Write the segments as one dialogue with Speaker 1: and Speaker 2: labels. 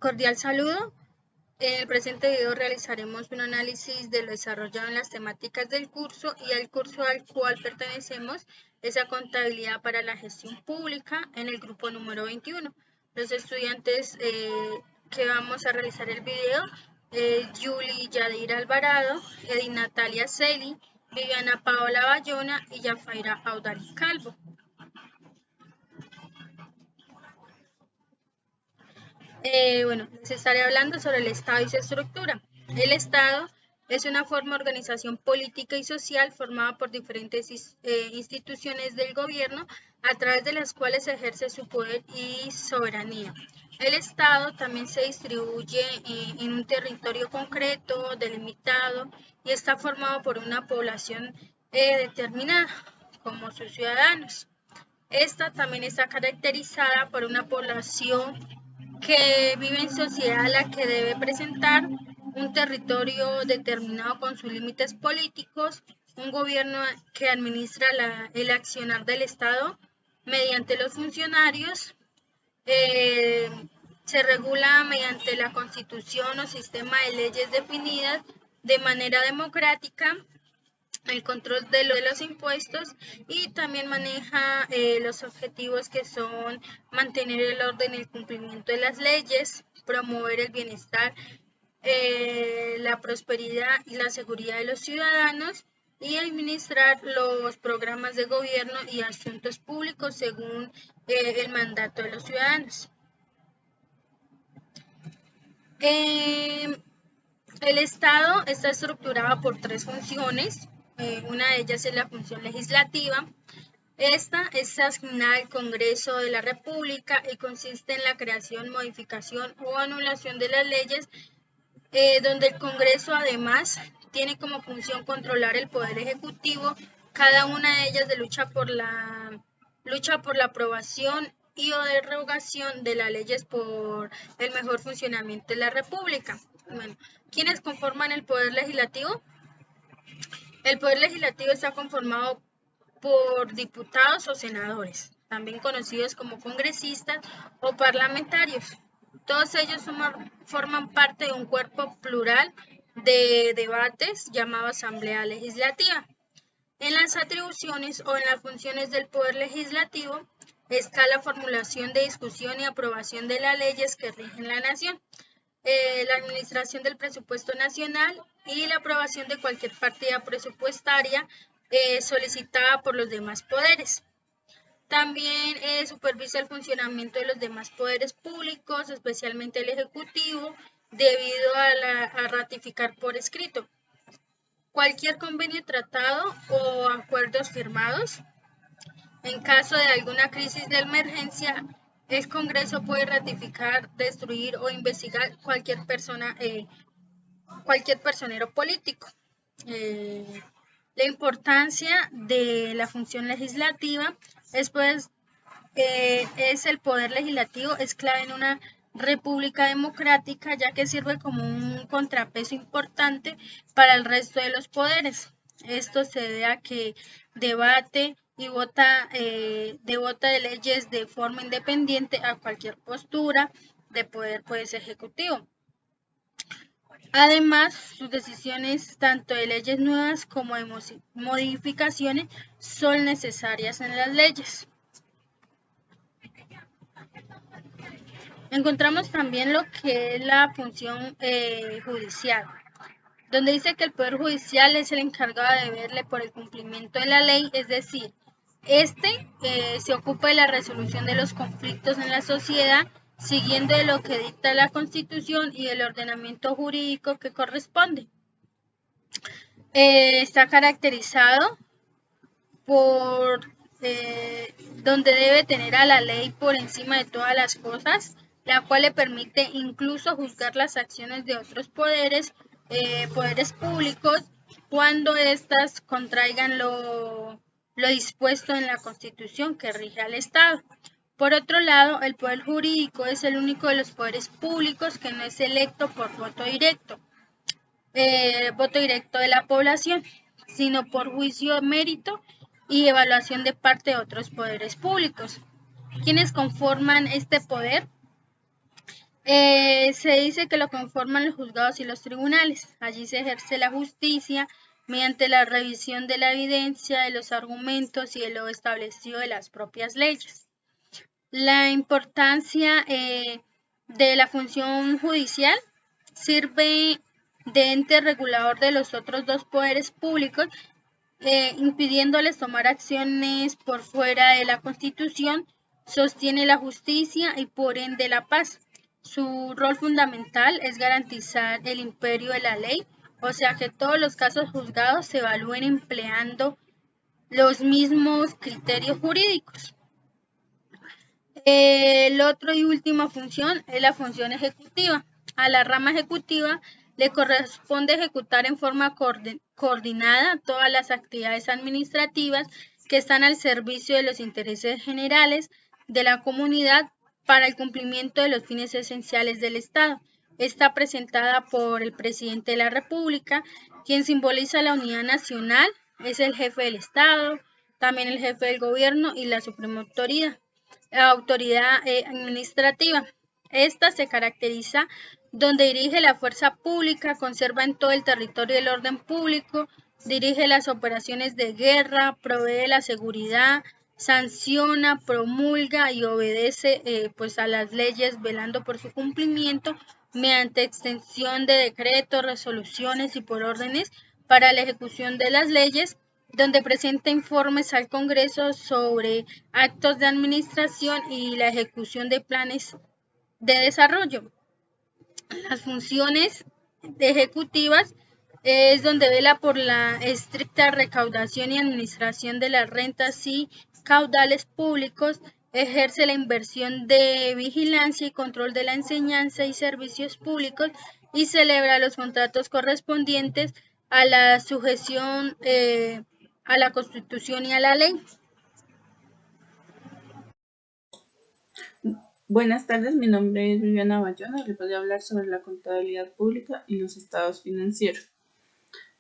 Speaker 1: Cordial saludo. En el presente video realizaremos un análisis de lo desarrollado en las temáticas del curso y el curso al cual pertenecemos es a Contabilidad para la Gestión Pública en el grupo número 21. Los estudiantes que vamos a realizar el video Julie Yadira Alvarado, Edith Natalia Celi, Viviana Paola Bayona y Yafaira Audari Calvo. Les estaré hablando sobre el Estado y su estructura. El Estado es una forma de organización política y social formada por diferentes instituciones del gobierno a través de las cuales ejerce su poder y soberanía. El Estado también se distribuye en un territorio concreto, delimitado, y está formado por una población determinada, como sus ciudadanos. Esta también está caracterizada por una población que vive en sociedad a la que debe presentar un territorio determinado con sus límites políticos, un gobierno que administra el accionar del Estado mediante los funcionarios, se regula mediante la Constitución o sistema de leyes definidas de manera democrática, el control de los impuestos y también maneja los objetivos que son mantener el orden y el cumplimiento de las leyes, promover el bienestar, la prosperidad y la seguridad de los ciudadanos y administrar los programas de gobierno y asuntos públicos según el mandato de los ciudadanos. El Estado está estructurado por tres funciones. Una de ellas es la función legislativa. Esta es asignada al Congreso de la República y consiste en la creación, modificación o anulación de las leyes, donde el Congreso además tiene como función controlar el Poder Ejecutivo. Cada una de ellas lucha por la aprobación y o derogación de las leyes por el mejor funcionamiento de la República. Bueno, ¿quiénes conforman el Poder Legislativo? El Poder Legislativo está conformado por diputados o senadores, también conocidos como congresistas o parlamentarios. Todos ellos forman parte de un cuerpo plural de debates llamado Asamblea Legislativa. En las atribuciones o en las funciones del Poder Legislativo está la formulación de discusión y aprobación de las leyes que rigen la nación, la administración del presupuesto nacional y la aprobación de cualquier partida presupuestaria solicitada por los demás poderes. También supervisa el funcionamiento de los demás poderes públicos, especialmente el Ejecutivo, debido a ratificar por escrito cualquier convenio, tratado o acuerdos firmados. En caso de alguna crisis de emergencia, el Congreso puede ratificar, destruir o investigar cualquier personero político. La importancia de la función legislativa es el poder legislativo, es clave en una república democrática, ya que sirve como un contrapeso importante para el resto de los poderes. Esto se debe a que debate y vota de leyes de forma independiente a cualquier postura de poder ejecutivo. Además, sus decisiones, tanto de leyes nuevas como de modificaciones, son necesarias en las leyes. Encontramos también lo que es la función judicial, donde dice que el Poder Judicial es el encargado de verle por el cumplimiento de la ley, es decir, se ocupa de la resolución de los conflictos en la sociedad, siguiendo de lo que dicta la Constitución y del ordenamiento jurídico que corresponde. Está caracterizado por donde debe tener a la ley por encima de todas las cosas, la cual le permite incluso juzgar las acciones de otros poderes públicos cuando éstas contraigan lo dispuesto en la Constitución que rige al Estado. Por otro lado, el poder jurídico es el único de los poderes públicos que no es electo por voto directo de la población, sino por juicio de mérito y evaluación de parte de otros poderes públicos. ¿Quiénes conforman este poder? Se dice que lo conforman los juzgados y los tribunales. Allí se ejerce la justicia mediante la revisión de la evidencia, de los argumentos y de lo establecido de las propias leyes. La importancia de la función judicial sirve de ente regulador de los otros dos poderes públicos, impidiéndoles tomar acciones por fuera de la Constitución, sostiene la justicia y por ende la paz. Su rol fundamental es garantizar el imperio de la ley, o sea que todos los casos juzgados se evalúen empleando los mismos criterios jurídicos. El otro y última función es la función ejecutiva. A la rama ejecutiva le corresponde ejecutar en forma coordinada todas las actividades administrativas que están al servicio de los intereses generales de la comunidad para el cumplimiento de los fines esenciales del Estado. Está presentada por el presidente de la República, quien simboliza la unidad nacional, es el jefe del Estado, también el jefe del gobierno y la suprema autoridad administrativa. Esta se caracteriza donde dirige la fuerza pública, conserva en todo el territorio el orden público, dirige las operaciones de guerra, provee la seguridad, sanciona, promulga y obedece pues a las leyes, velando por su cumplimiento mediante extensión de decretos, resoluciones y por órdenes para la ejecución de las leyes, donde presenta informes al Congreso sobre actos de administración y la ejecución de planes de desarrollo. Las funciones ejecutivas es donde vela por la estricta recaudación y administración de las rentas y caudales públicos, ejerce la inversión de vigilancia y control de la enseñanza y servicios públicos y celebra los contratos correspondientes a la sujeción a la Constitución y a la ley.
Speaker 2: Buenas tardes, mi nombre es Viviana Bayona y les voy a hablar sobre la contabilidad pública y los estados financieros.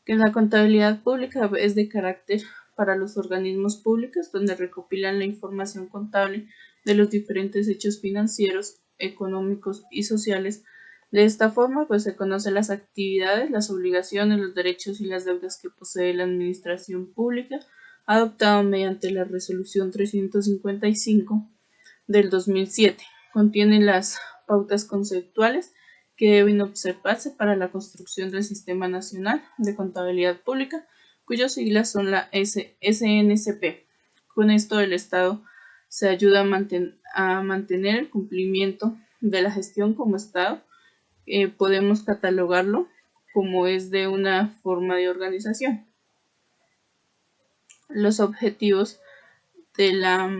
Speaker 2: Que la contabilidad pública es de carácter para los organismos públicos donde recopilan la información contable de los diferentes hechos financieros, económicos y sociales. De esta forma, pues se conocen las actividades, las obligaciones, los derechos y las deudas que posee la administración pública, adoptado mediante la Resolución 355 del 2007. Contiene las pautas conceptuales que deben observarse para la construcción del Sistema Nacional de Contabilidad Pública, cuyas siglas son la SNCP. Con esto el Estado se ayuda a mantener el cumplimiento de la gestión como Estado. Podemos catalogarlo como es de una forma de organización. Los objetivos de la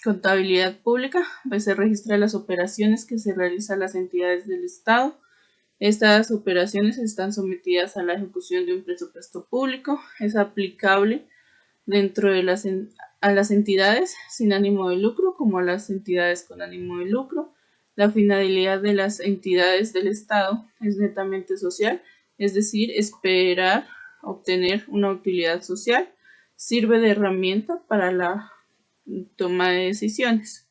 Speaker 2: contabilidad pública, pues se registra las operaciones que se realizan las entidades del Estado. Estas operaciones están sometidas a la ejecución de un presupuesto público. Es aplicable dentro de a las entidades sin ánimo de lucro como a las entidades con ánimo de lucro. La finalidad de las entidades del Estado es netamente social, es decir, esperar obtener una utilidad social. Sirve de herramienta para la toma de decisiones.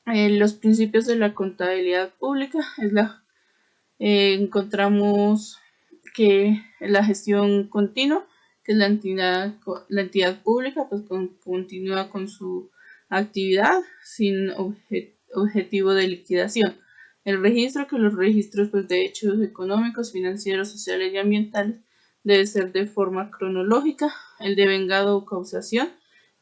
Speaker 2: Los principios de la contabilidad pública encontramos que la gestión continua, que es la entidad pública, pues continúa con su actividad sin objetivo de liquidación. El registro, que los registros pues, de hechos económicos, financieros, sociales y ambientales debe ser de forma cronológica. El devengado o causación,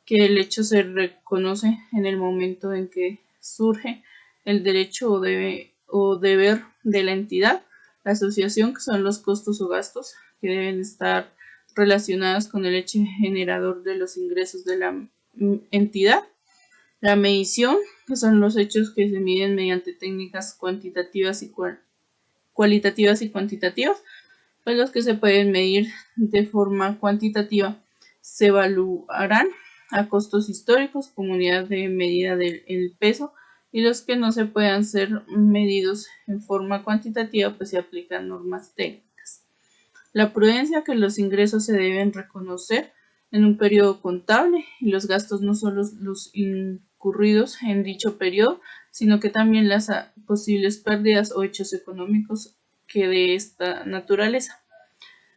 Speaker 2: que el hecho se reconoce en el momento en que surge el derecho o deber de la entidad. La asociación, que son los costos o gastos que deben estar relacionados con el hecho generador de los ingresos de la entidad. La medición, que son los hechos que se miden mediante técnicas cuantitativas y cualitativas y cuantitativas. Pues los que se pueden medir de forma cuantitativa se evaluarán a costos históricos como unidad de medida del peso, y los que no se puedan ser medidos en forma cuantitativa pues se aplican normas técnicas. La prudencia, que los ingresos se deben reconocer en un periodo contable y los gastos no solo los incurridos en dicho periodo, sino que también las posibles pérdidas o hechos económicos que de esta naturaleza.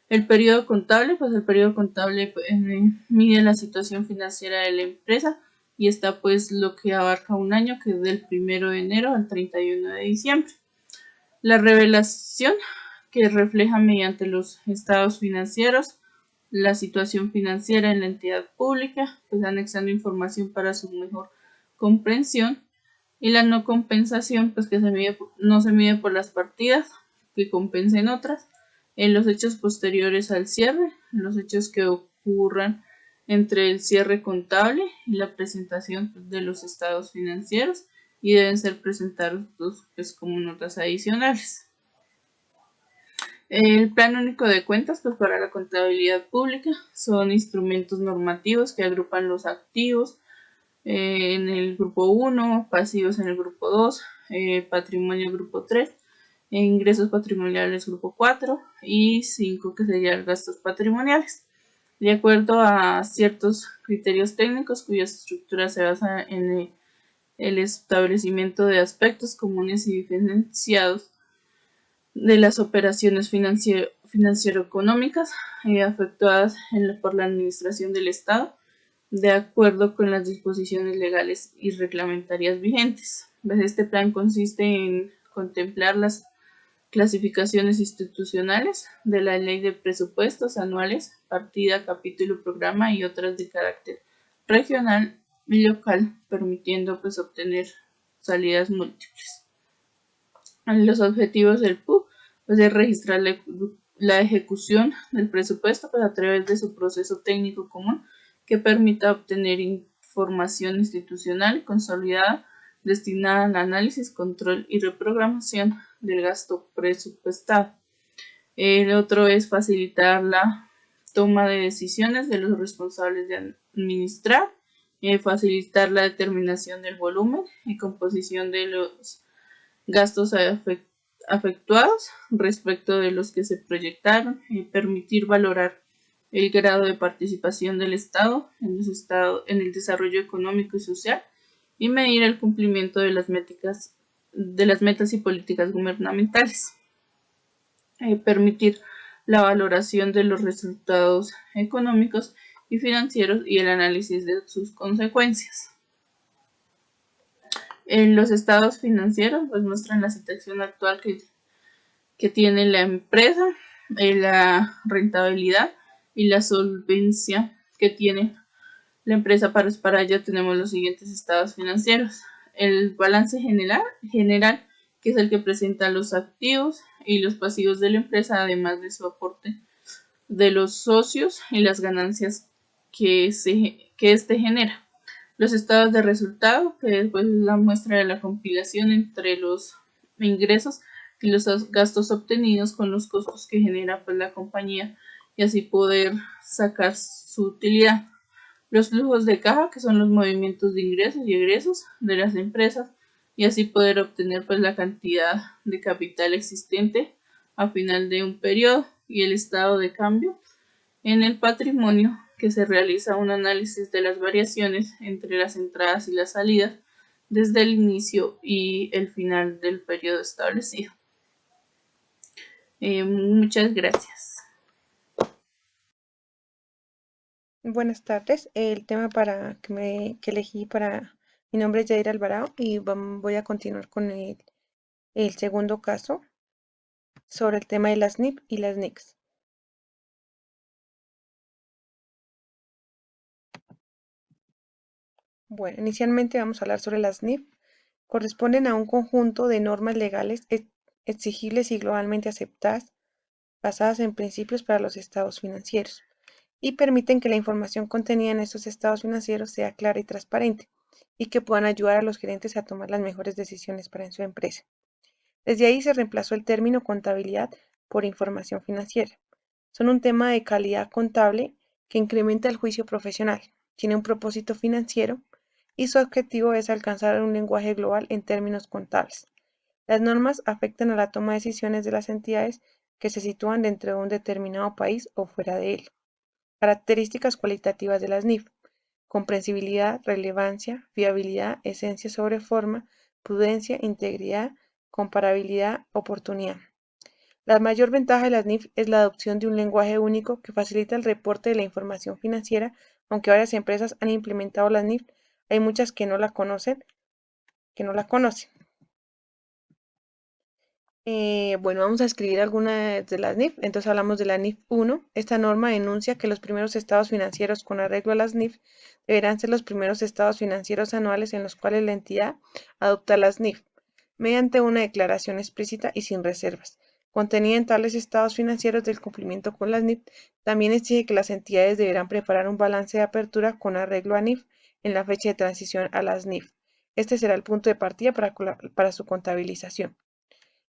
Speaker 2: El periodo contable, pues el periodo contable mide la situación financiera de la empresa y está pues lo que abarca un año, que es del 1 de enero al 31 de diciembre. La revelación, que refleja mediante los estados financieros la situación financiera en la entidad pública, pues anexando información para su mejor comprensión. Y la no compensación, pues que no se mide por las partidas que compensen otras, en los hechos posteriores al cierre, en los hechos que ocurran entre el cierre contable y la presentación de los estados financieros, y deben ser presentados pues, como notas adicionales. El Plan Único de Cuentas, pues para la contabilidad pública, son instrumentos normativos que agrupan los activos en el grupo 1, pasivos en el grupo 2, patrimonio grupo 3, ingresos patrimoniales grupo 4 y 5, que serían gastos patrimoniales, de acuerdo a ciertos criterios técnicos cuya estructura se basa en el establecimiento de aspectos comunes y diferenciados de las operaciones financiero-económicas efectuadas por la Administración del Estado, de acuerdo con las disposiciones legales y reglamentarias vigentes. Este plan consiste en contemplar las clasificaciones institucionales de la Ley de Presupuestos Anuales, partida, capítulo, programa y otras de carácter regional y local, permitiendo pues obtener salidas múltiples. Los objetivos del PUB pues, es registrar la ejecución del presupuesto pues, a través de su proceso técnico común que permita obtener información institucional consolidada destinada al análisis, control y reprogramación del gasto presupuestado. El otro es facilitar la toma de decisiones de los responsables de administrar, facilitar la determinación del volumen y composición de los gastos efectuados respecto de los que se proyectaron, permitir valorar el grado de participación del Estado en el desarrollo económico y social y medir el cumplimiento de las metas y políticas gubernamentales. Permitir la valoración de los resultados económicos y financieros y el análisis de sus consecuencias. Los estados financieros pues, muestran la situación actual que tiene la empresa, la rentabilidad y la solvencia que tiene la empresa. Para ello tenemos los siguientes estados financieros. El balance general, que es el que presenta los activos y los pasivos de la empresa, además de su aporte de los socios y las ganancias que éste genera. Los estados de resultado, que es pues, la muestra de la compilación entre los ingresos y los gastos obtenidos con los costos que genera pues, la compañía y así poder sacar su utilidad. Los flujos de caja, que son los movimientos de ingresos y egresos de las empresas y así poder obtener pues, la cantidad de capital existente a final de un periodo, y el estado de cambio. En el patrimonio, que se realiza un análisis de las variaciones entre las entradas y las salidas desde el inicio y el final del periodo establecido. Muchas gracias.
Speaker 3: Buenas tardes. El tema que elegí para mi nombre es Yair Alvarado y voy a continuar con el segundo caso sobre el tema de las NIP y las NICs. Bueno, inicialmente vamos a hablar sobre las NIP. Corresponden a un conjunto de normas legales exigibles y globalmente aceptadas, basadas en principios para los estados financieros, y permiten que la información contenida en estos estados financieros sea clara y transparente, y que puedan ayudar a los gerentes a tomar las mejores decisiones para su empresa. Desde ahí se reemplazó el término contabilidad por información financiera. Son un tema de calidad contable que incrementa el juicio profesional, tiene un propósito financiero y su objetivo es alcanzar un lenguaje global en términos contables. Las normas afectan a la toma de decisiones de las entidades que se sitúan dentro de un determinado país o fuera de él. Características cualitativas de las NIF: comprensibilidad, relevancia, fiabilidad, esencia sobre forma, prudencia, integridad, comparabilidad, oportunidad. La mayor ventaja de las NIF es la adopción de un lenguaje único que facilita el reporte de la información financiera. Aunque varias empresas han implementado las NIF, hay muchas que no la conocen. Bueno, vamos a escribir algunas de las NIF. Entonces hablamos de la NIF 1. Esta norma enuncia que los primeros estados financieros con arreglo a las NIF deberán ser los primeros estados financieros anuales en los cuales la entidad adopta las NIF, mediante una declaración explícita y sin reservas, contenida en tales estados financieros del cumplimiento con las NIF. También exige que las entidades deberán preparar un balance de apertura con arreglo a NIF en la fecha de transición a las NIF. Este será el punto de partida para su contabilización.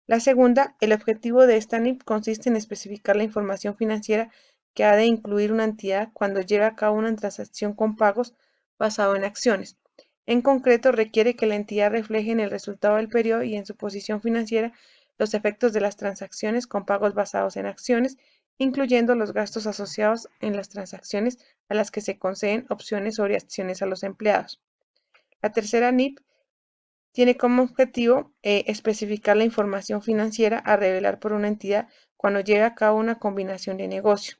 Speaker 3: La segunda, el objetivo de esta NIF consiste en especificar la información financiera que ha de incluir una entidad cuando lleve a cabo una transacción con pagos basado en acciones. En concreto, requiere que la entidad refleje en el resultado del periodo y en su posición financiera los efectos de las transacciones con pagos basados en acciones, incluyendo los gastos asociados en las transacciones a las que se conceden opciones sobre acciones a los empleados. La tercera NIF tiene como objetivo especificar la información financiera a revelar por una entidad cuando lleve a cabo una combinación de negocio.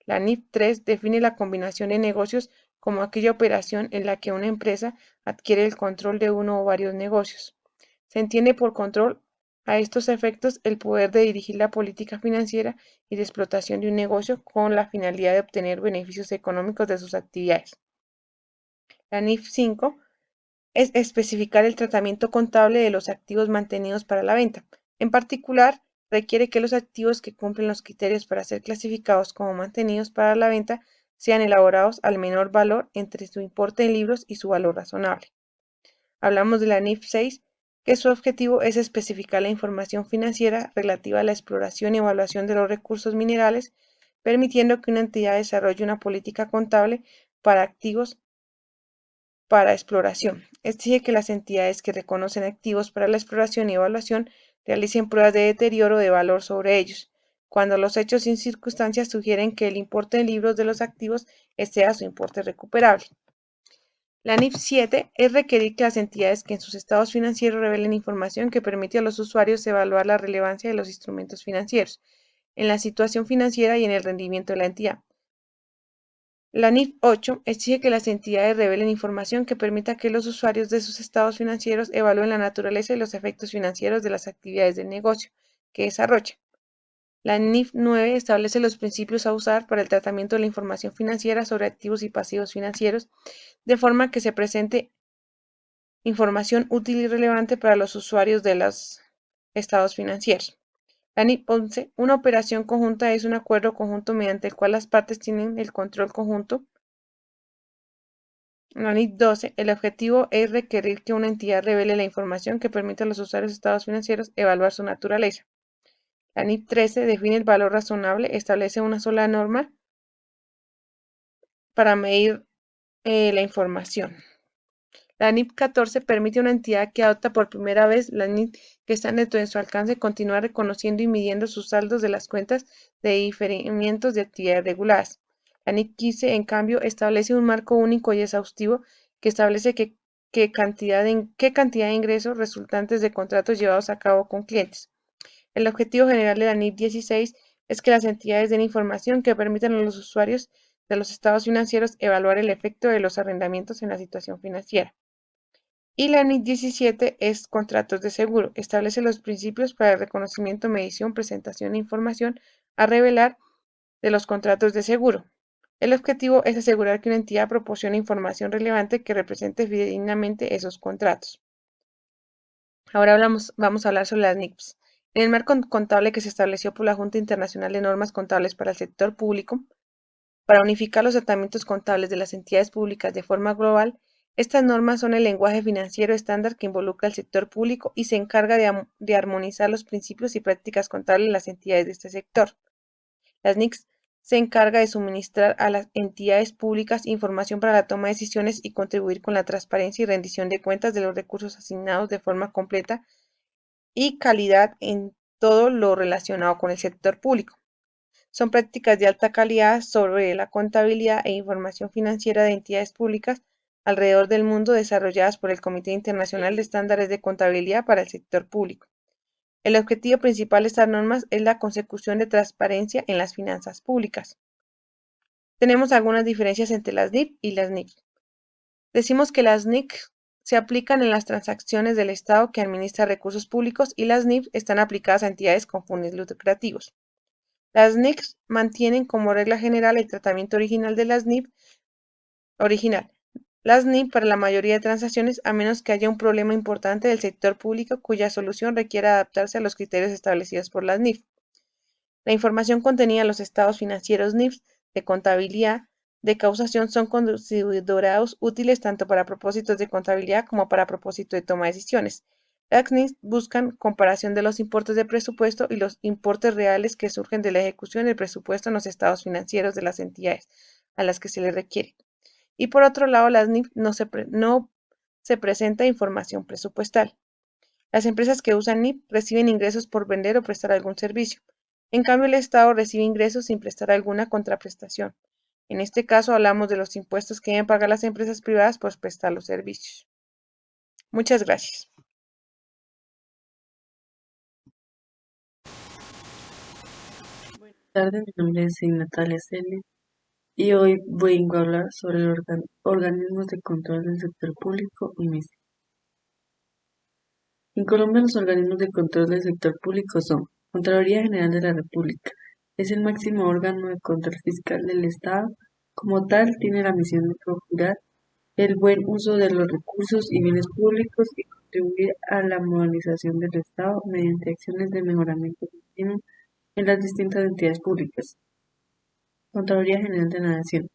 Speaker 3: La NIF 3 define la combinación de negocios como aquella operación en la que una empresa adquiere el control de uno o varios negocios. Se entiende por control a estos efectos el poder de dirigir la política financiera y de explotación de un negocio con la finalidad de obtener beneficios económicos de sus actividades. La NIF 5 es especificar el tratamiento contable de los activos mantenidos para la venta. En particular, requiere que los activos que cumplen los criterios para ser clasificados como mantenidos para la venta sean elaborados al menor valor entre su importe en libros y su valor razonable. Hablamos de la NIF 6, que su objetivo es especificar la información financiera relativa a la exploración y evaluación de los recursos minerales, permitiendo que una entidad desarrolle una política contable para activos para exploración. Exige que las entidades que reconocen activos para la exploración y evaluación realicen pruebas de deterioro de valor sobre ellos, cuando los hechos y circunstancias sugieren que el importe en libros de los activos exceda su importe recuperable. La NIF 7 es requerir que las entidades que en sus estados financieros revelen información que permite a los usuarios evaluar la relevancia de los instrumentos financieros en la situación financiera y en el rendimiento de la entidad. La NIF 8 exige que las entidades revelen información que permita que los usuarios de sus estados financieros evalúen la naturaleza y los efectos financieros de las actividades del negocio que desarrollan. La NIF 9 establece los principios a usar para el tratamiento de la información financiera sobre activos y pasivos financieros, de forma que se presente información útil y relevante para los usuarios de los estados financieros. La NIF 11, una operación conjunta es un acuerdo conjunto mediante el cual las partes tienen el control conjunto. La NIF 12, el objetivo es requerir que una entidad revele la información que permita a los usuarios de estados financieros evaluar su naturaleza. La NIF 13 define el valor razonable, establece una sola norma para medir la información. La NIF 14 permite a una entidad que adopta por primera vez la NIF que está dentro de su alcance continuar reconociendo y midiendo sus saldos de las cuentas de diferimientos de actividades reguladas. La NIF 15, en cambio, establece un marco único y exhaustivo que establece qué cantidad de ingresos resultantes de contratos llevados a cabo con clientes. El objetivo general de la NIF 16 es que las entidades den información que permitan a los usuarios de los estados financieros evaluar el efecto de los arrendamientos en la situación financiera. Y la NIF 17 es contratos de seguro. Establece los principios para el reconocimiento, medición, presentación e información a revelar de los contratos de seguro. El objetivo es asegurar que una entidad proporcione información relevante que represente fidedignamente esos contratos. Ahora vamos a hablar sobre las NIFs. En el marco contable que se estableció por la Junta Internacional de Normas Contables para el Sector Público, para unificar los tratamientos contables de las entidades públicas de forma global, estas normas son el lenguaje financiero estándar que involucra al sector público y se encarga de armonizar los principios y prácticas contables de las entidades de este sector. Las NICs se encarga de suministrar a las entidades públicas información para la toma de decisiones y contribuir con la transparencia y rendición de cuentas de los recursos asignados de forma completa y calidad en todo lo relacionado con el sector público. Son prácticas de alta calidad sobre la contabilidad e información financiera de entidades públicas alrededor del mundo desarrolladas por el Comité Internacional de Estándares de Contabilidad para el Sector Público. El objetivo principal de estas normas es la consecución de transparencia en las finanzas públicas. Tenemos algunas diferencias entre las NIF y las NIC. Decimos que las NIC se aplican en las transacciones del Estado que administra recursos públicos y las NIF están aplicadas a entidades con fines lucrativos. Las NIC mantienen como regla general el tratamiento original de las NIF Las NIF para la mayoría de transacciones, a menos que haya un problema importante del sector público cuya solución requiera adaptarse a los criterios establecidos por las NIF. La información contenida en los estados financieros NIF de contabilidad de causación son considerados útiles tanto para propósitos de contabilidad como para propósito de toma de decisiones. Las NIF buscan comparación de los importes de presupuesto y los importes reales que surgen de la ejecución del presupuesto en los estados financieros de las entidades a las que se les requiere. Y por otro lado, las NIF no se presenta información presupuestal. Las empresas que usan NIF reciben ingresos por vender o prestar algún servicio. En cambio, el Estado recibe ingresos sin prestar alguna contraprestación. En este caso, hablamos de los impuestos que deben pagar las empresas privadas por prestar los servicios. Muchas gracias.
Speaker 4: Buenas tardes, mi nombre es Natalia Celia y hoy vengo a hablar sobre los organismos de control del sector público y MISI. En Colombia, los organismos de control del sector público son Contraloría General de la República. Es el máximo órgano de control fiscal del Estado. Como tal, tiene la misión de procurar el buen uso de los recursos y bienes públicos y contribuir a la modernización del Estado mediante acciones de mejoramiento continuo en las distintas entidades públicas. Contraloría General de la Nación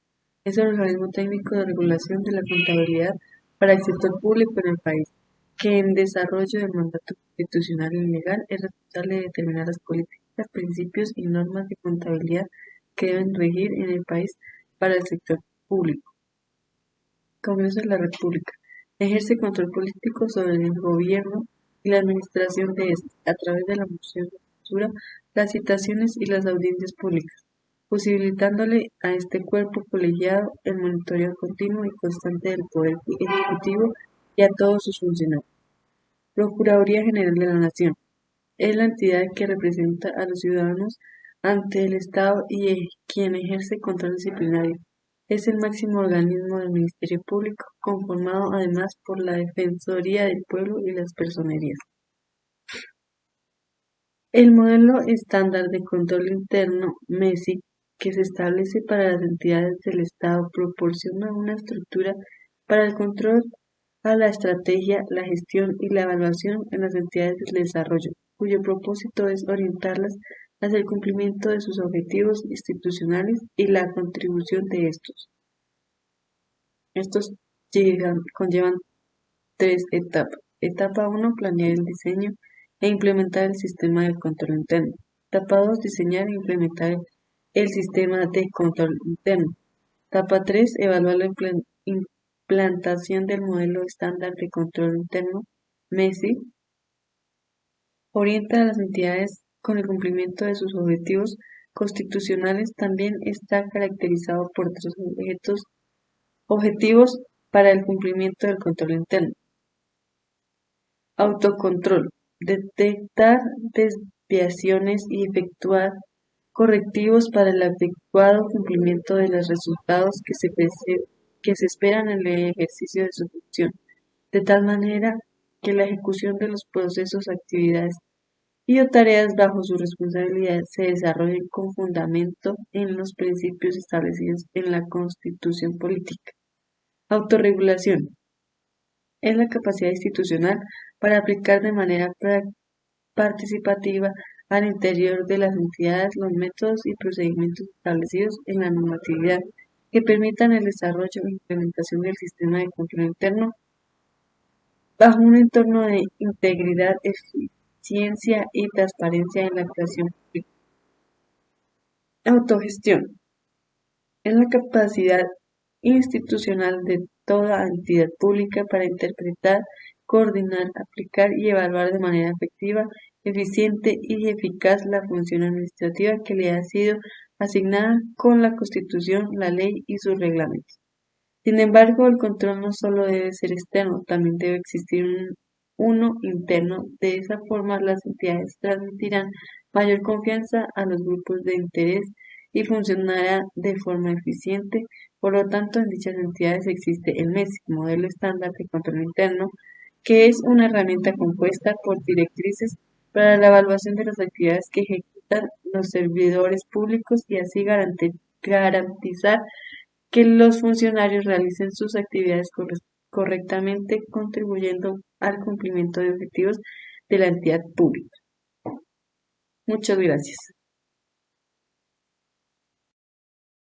Speaker 4: es el organismo técnico de regulación de la contabilidad para el sector público en el país, que en desarrollo del mandato constitucional y legal es responsable de determinar las políticas, principios y normas de contabilidad que deben regir en el país para el sector público. Congreso de la República ejerce control político sobre el gobierno y la administración de este a través de la moción de censura, las citaciones y las audiencias públicas, posibilitándole a este cuerpo colegiado el monitoreo continuo y constante del Poder Ejecutivo y a todos sus funcionarios. Procuraduría General de la Nación es la entidad que representa a los ciudadanos ante el Estado y quien ejerce control disciplinario. Es el máximo organismo del Ministerio Público, conformado además por la Defensoría del Pueblo y las Personerías. El modelo estándar de control interno, MESI, que se establece para las entidades del Estado, proporciona una estructura para el control a la estrategia, la gestión y la evaluación en las entidades del desarrollo, cuyo propósito es orientarlas hacia el cumplimiento de sus objetivos institucionales y la contribución de estos. Estos conllevan 3 etapas. Etapa 1, planear el diseño e implementar el sistema de control interno. Etapa 2, diseñar e implementar el sistema de control interno. Etapa 3, evaluar la implantación del modelo estándar de control interno, MESI. Orienta a las entidades con el cumplimiento de sus objetivos constitucionales. También está caracterizado por 3 objetivos para el cumplimiento del control interno. Autocontrol: detectar desviaciones y efectuar correctivos para el adecuado cumplimiento de los resultados que se esperan en el ejercicio de su función, de tal manera que la ejecución de los procesos, actividades y o tareas bajo su responsabilidad se desarrollen con fundamento en los principios establecidos en la Constitución Política. Autorregulación: es la capacidad institucional para aplicar de manera participativa al interior de las entidades los métodos y procedimientos establecidos en la normatividad que permitan el desarrollo e implementación del sistema de control interno bajo un entorno de integridad, eficiencia y transparencia en la actuación pública. Autogestión: es la capacidad institucional de toda entidad pública para interpretar, coordinar, aplicar y evaluar de manera efectiva, eficiente y eficaz la función administrativa que le ha sido asignada con la Constitución, la ley y sus reglamentos. Sin embargo, el control no solo debe ser externo, también debe existir uno interno. De esa forma, las entidades transmitirán mayor confianza a los grupos de interés y funcionará de forma eficiente. Por lo tanto, en dichas entidades existe el MESI, modelo estándar de control interno, que es una herramienta compuesta por directrices para la evaluación de las actividades que ejecutan los servidores públicos y así garantizar que los funcionarios realicen sus actividades correctamente, contribuyendo al cumplimiento de objetivos de la entidad pública. Muchas gracias.